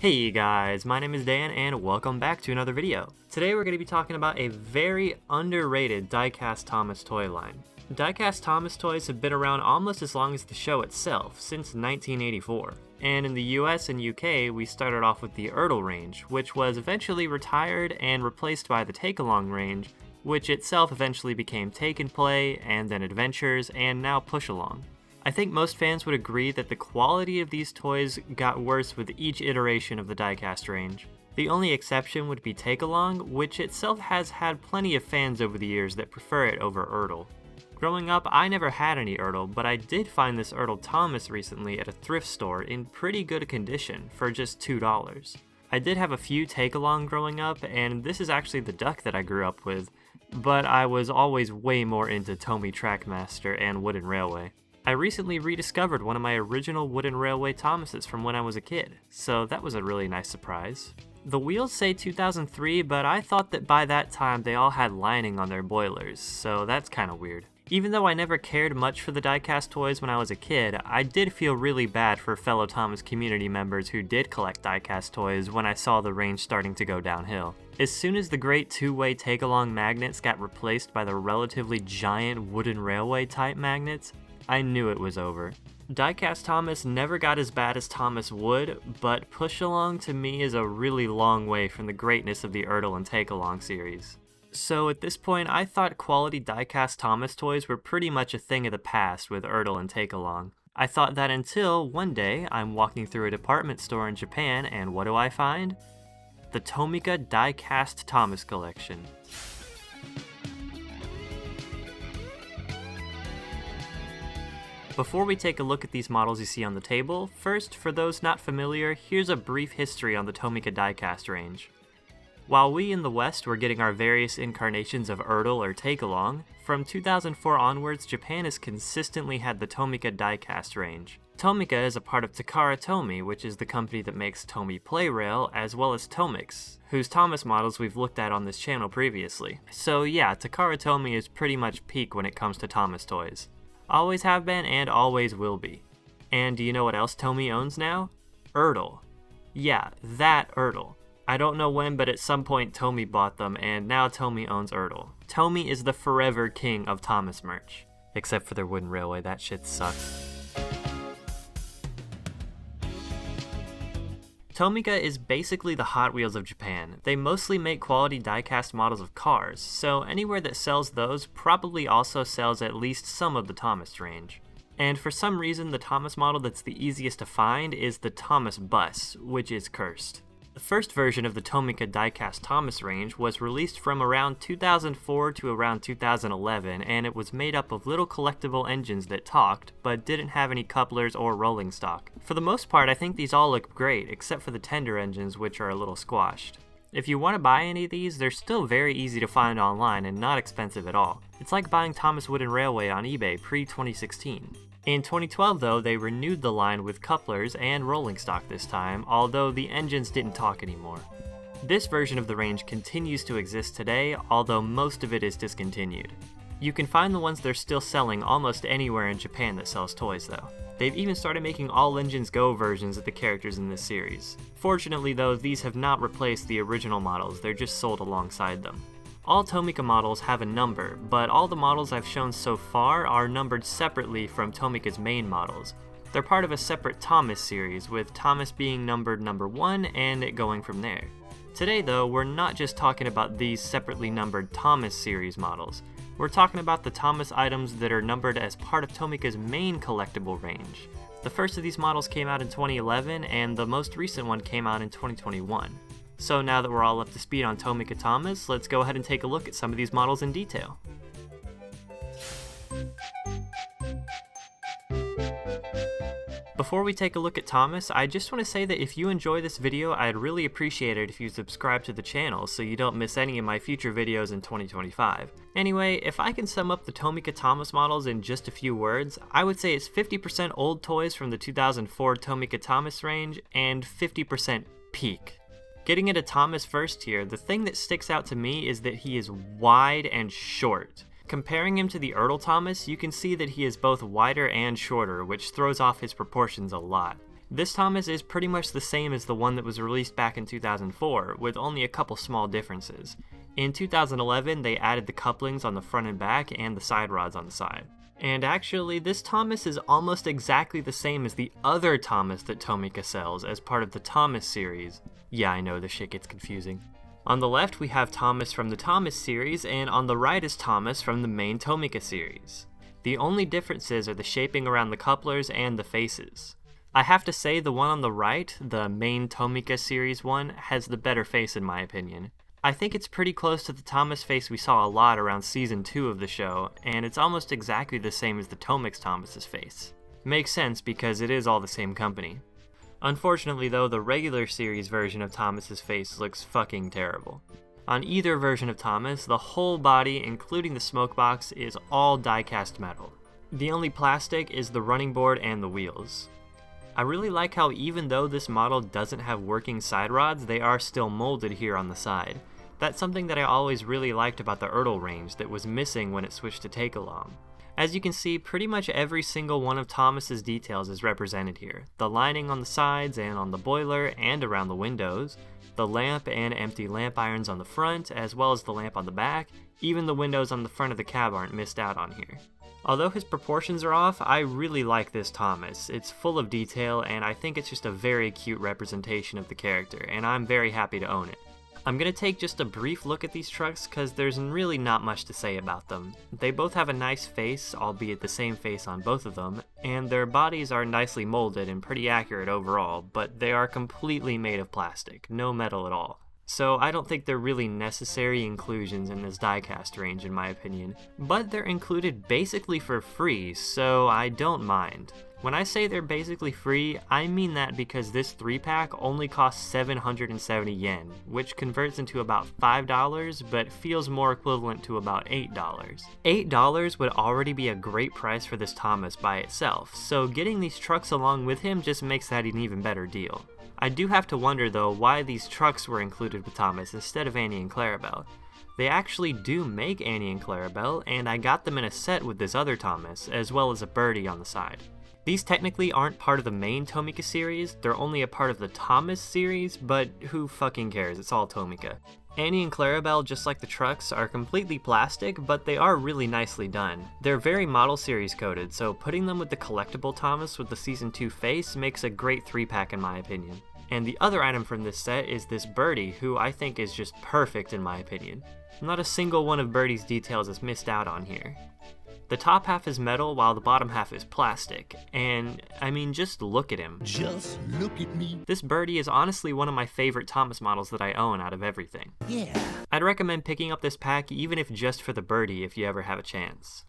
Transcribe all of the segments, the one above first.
Hey guys, my name is Dan and welcome back to another video. Today we're going to be talking about a very underrated Diecast Thomas toy line. Diecast Thomas toys have been around almost as long as the show itself, since 1984. And in the US and UK, we started off with the Ertl range, which was eventually retired and replaced by the Take-Along range, which itself eventually became Take and Play, and then Adventures, and now Push Along. I think most fans would agree that the quality of these toys got worse with each iteration of the Diecast range. The only exception would be Take-Along, which itself has had plenty of fans over the years that prefer it over Ertl. Growing up, I never had any Ertl, but I did find this Ertl Thomas recently at a thrift store in pretty good condition for just $2. I did have a few Take-Along growing up, and this is actually the duck that I grew up with, but I was always way more into Tomy Trackmaster and Wooden Railway. I recently rediscovered one of my original Wooden Railway Thomases from when I was a kid, so that was a really nice surprise. The wheels say 2003, but I thought that by that time they all had lining on their boilers, so that's kinda weird. Even though I never cared much for the Diecast toys when I was a kid, I did feel really bad for fellow Thomas community members who did collect Diecast toys when I saw the range starting to go downhill. As soon as the great two-way Take-Along magnets got replaced by the relatively giant Wooden Railway type magnets, I knew it was over. Diecast Thomas never got as bad as Thomas would, but Push Along to me is a really long way from the greatness of the Ertl and Take-Along series. So at this point, I thought quality Diecast Thomas toys were pretty much a thing of the past with Ertl and Take-Along. I thought that until one day I'm walking through a department store in Japan and what do I find? The TOMICA Diecast Thomas collection. Before we take a look at these models you see on the table, first, for those not familiar, here's a brief history on the TOMICA Diecast range. While we in the West were getting our various incarnations of Ertl or Take-Along, from 2004 onwards, Japan has consistently had the TOMICA Diecast range. TOMICA is a part of Takara Tomy, which is the company that makes Tomy Playrail, as well as Tomix, whose Thomas models we've looked at on this channel previously. So yeah, Takara Tomy is pretty much peak when it comes to Thomas toys. Always have been and always will be. And do you know what else Tomy owns now? Ertl. Yeah, that Ertl. I don't know when, but at some point Tomy bought them, and now Tomy owns Ertl. Tomy is the forever king of Thomas merch. Except for their Wooden Railway, that shit sucks. TOMICA is basically the Hot Wheels of Japan. They mostly make quality diecast models of cars, so anywhere that sells those probably also sells at least some of the Thomas range. And for some reason, the Thomas model that's the easiest to find is the Thomas Bus, which is cursed. The first version of the TOMICA Diecast Thomas range was released from around 2004 to around 2011, and it was made up of little collectible engines that talked, but didn't have any couplers or rolling stock. For the most part, I think these all look great, except for the tender engines, which are a little squashed. If you want to buy any of these, they're still very easy to find online and not expensive at all. It's like buying Thomas Wooden Railway on eBay pre-2016. In 2012 though, they renewed the line with couplers and rolling stock this time, although the engines didn't talk anymore. This version of the range continues to exist today, although most of it is discontinued. You can find the ones they're still selling almost anywhere in Japan that sells toys though. They've even started making all engines go versions of the characters in this series. Fortunately though, these have not replaced the original models, they're just sold alongside them. All TOMICA models have a number, but all the models I've shown so far are numbered separately from TOMICA's main models. They're part of a separate Thomas series, with Thomas being numbered number 1 and it going from there. Today though, we're not just talking about these separately numbered Thomas series models. We're talking about the Thomas items that are numbered as part of TOMICA's main collectible range. The first of these models came out in 2011, and the most recent one came out in 2021. So now that we're all up to speed on TOMICA Thomas, let's go ahead and take a look at some of these models in detail. Before we take a look at Thomas, I just want to say that if you enjoy this video, I'd really appreciate it if you subscribe to the channel so you don't miss any of my future videos in 2025. Anyway, if I can sum up the TOMICA Thomas models in just a few words, I would say it's 50% old toys from the 2004 TOMICA Thomas range and 50% peak. Getting into Thomas first here, the thing that sticks out to me is that he is wide and short. Comparing him to the Ertl Thomas, you can see that he is both wider and shorter, which throws off his proportions a lot. This Thomas is pretty much the same as the one that was released back in 2004, with only a couple small differences. In 2011, they added the couplings on the front and back and the side rods on the side. And actually, this Thomas is almost exactly the same as the other Thomas that Tomica sells as part of the Thomas series. Yeah, I know, this shit gets confusing. On the left, we have Thomas from the Thomas series, and on the right is Thomas from the main Tomica series. The only differences are the shaping around the couplers and the faces. I have to say the one on the right, the main Tomica series one, has the better face in my opinion. I think it's pretty close to the Thomas face we saw a lot around season 2 of the show, and it's almost exactly the same as the Tomix Thomas's face. Makes sense because it is all the same company. Unfortunately though, the regular series version of Thomas's face looks fucking terrible. On either version of Thomas, the whole body, including the smoke box, is all die-cast metal. The only plastic is the running board and the wheels. I really like how even though this model doesn't have working side rods, they are still molded here on the side. That's something that I always really liked about the Ertl range that was missing when it switched to Take-Along. As you can see, pretty much every single one of Thomas's details is represented here. The lining on the sides and on the boiler and around the windows, the lamp and empty lamp irons on the front, as well as the lamp on the back. Even the windows on the front of the cab aren't missed out on here. Although his proportions are off, I really like this Thomas. It's full of detail, and I think it's just a very cute representation of the character, and I'm very happy to own it. I'm going to take just a brief look at these trucks because there's really not much to say about them. They both have a nice face, albeit the same face on both of them, and their bodies are nicely molded and pretty accurate overall, but they are completely made of plastic, no metal at all. So I don't think they're really necessary inclusions in this diecast range in my opinion, but they're included basically for free, so I don't mind. When I say they're basically free, I mean that because this 3-pack only costs 770 yen, which converts into about $5, but feels more equivalent to about $8. $8 would already be a great price for this Thomas by itself, so getting these trucks along with him just makes that an even better deal. I do have to wonder though why these trucks were included with Thomas instead of Annie and Clarabel. They actually do make Annie and Clarabel, and I got them in a set with this other Thomas, as well as a Bertie on the side. These technically aren't part of the main Tomica series, they're only a part of the Thomas series, but who fucking cares, it's all Tomica. Annie and Clarabel, just like the trucks, are completely plastic, but they are really nicely done. They're very model series coded, so putting them with the collectible Thomas with the Season 2 face makes a great 3-pack in my opinion. And the other item from this set is this Bertie, who I think is just perfect in my opinion. Not a single one of Bertie's details is missed out on here. The top half is metal while the bottom half is plastic, and I mean just look at him. Just look at me. This Bertie is honestly one of my favorite Thomas models that I own out of everything. Yeah. I'd recommend picking up this pack even if just for the Bertie if you ever have a chance.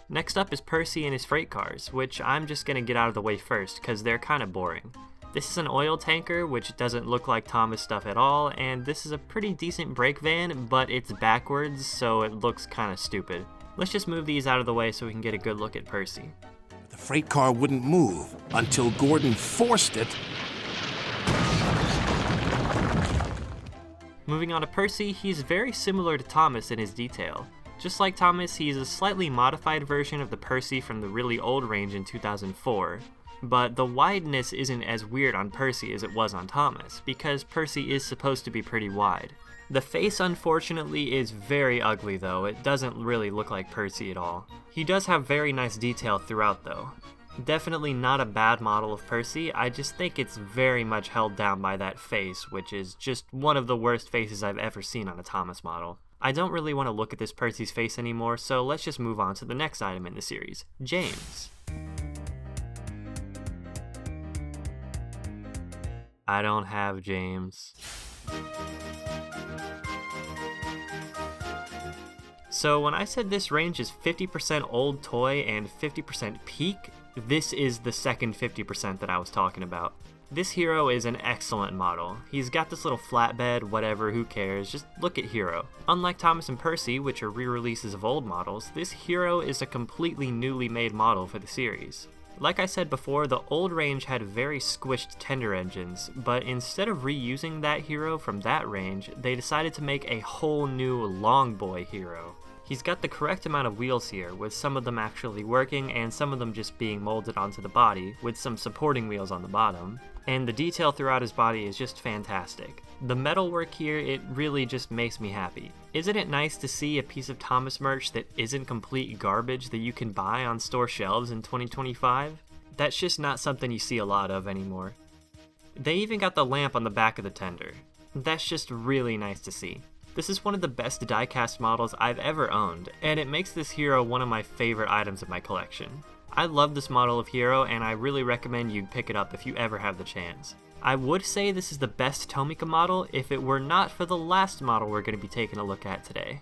Next up is Percy and his freight cars, which I'm just gonna get out of the way first because they're kinda boring. This is an oil tanker, which doesn't look like Thomas stuff at all, and this is a pretty decent brake van, but it's backwards, so it looks kinda stupid. Let's just move these out of the way so we can get a good look at Percy. The freight car wouldn't move until Gordon forced it. Moving on to Percy, he's very similar to Thomas in his detail. Just like Thomas, he's a slightly modified version of the Percy from the really old range in 2004. But the wideness isn't as weird on Percy as it was on Thomas, because Percy is supposed to be pretty wide. The face unfortunately is very ugly though, it doesn't really look like Percy at all. He does have very nice detail throughout though. Definitely not a bad model of Percy, I just think it's very much held down by that face, which is just one of the worst faces I've ever seen on a Thomas model. I don't really want to look at this Percy's face anymore, so let's just move on to the next item in the series, James. I don't have James. So when I said this range is 50% old toy and 50% peak, this is the second 50% that I was talking about. This Hiro is an excellent model. He's got this little flatbed, whatever, who cares, just look at Hiro. Unlike Thomas and Percy, which are re-releases of old models, this Hiro is a completely newly made model for the series. Like I said before, the old range had very squished tender engines, but instead of reusing that Hiro from that range, they decided to make a whole new long boy Hiro. He's got the correct amount of wheels here, with some of them actually working and some of them just being molded onto the body, with some supporting wheels on the bottom. And the detail throughout his body is just fantastic. The metal work here, it really just makes me happy. Isn't it nice to see a piece of Thomas merch that isn't complete garbage that you can buy on store shelves in 2025? That's just not something you see a lot of anymore. They even got the lamp on the back of the tender. That's just really nice to see. This is one of the best diecast models I've ever owned, and it makes this Hiro one of my favorite items in my collection. I love this model of Hiro, and I really recommend you pick it up if you ever have the chance. I would say this is the best TOMICA model if it were not for the last model we're going to be taking a look at today.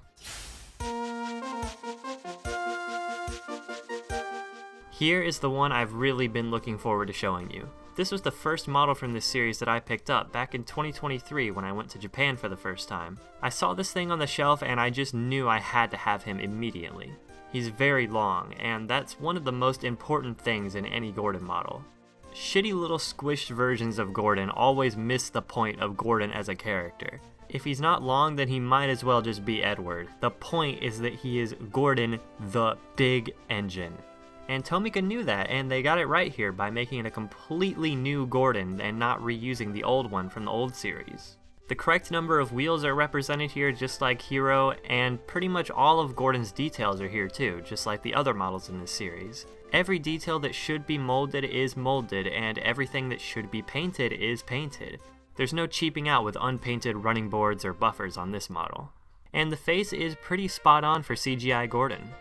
Here is the one I've really been looking forward to showing you. This was the first model from this series that I picked up back in 2023 when I went to Japan for the first time. I saw this thing on the shelf and I just knew I had to have him immediately. He's very long, and that's one of the most important things in any Gordon model. Shitty little squished versions of Gordon always miss the point of Gordon as a character. If he's not long, then he might as well just be Edward. The point is that he is Gordon the Big Engine. And TOMICA knew that, and they got it right here by making it a completely new Gordon and not reusing the old one from the old series. The correct number of wheels are represented here just like Hiro, and pretty much all of Gordon's details are here too, just like the other models in this series. Every detail that should be molded is molded, and everything that should be painted is painted. There's no cheaping out with unpainted running boards or buffers on this model. And the face is pretty spot on for CGI Gordon.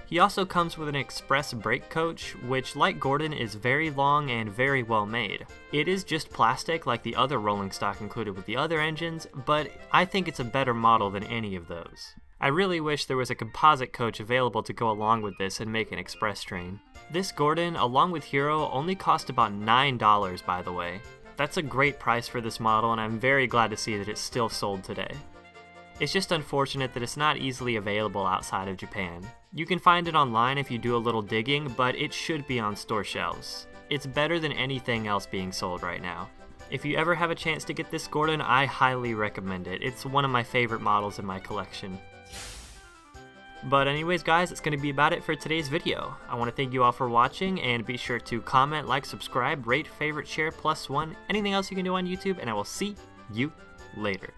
He also comes with an express brake coach, which like Gordon is very long and very well made. It is just plastic like the other rolling stock included with the other engines, but I think it's a better model than any of those. I really wish there was a composite coach available to go along with this and make an express train. This Gordon, along with Hiro, only cost about $9 by the way. That's a great price for this model, and I'm very glad to see that it's still sold today. It's just unfortunate that it's not easily available outside of Japan. You can find it online if you do a little digging, but it should be on store shelves. It's better than anything else being sold right now. If you ever have a chance to get this Gordon, I highly recommend it. It's one of my favorite models in my collection. But anyways guys, that's going to be about it for today's video. I want to thank you all for watching, and be sure to comment, like, subscribe, rate, favorite, share, +1, anything else you can do on YouTube, and I will see you later.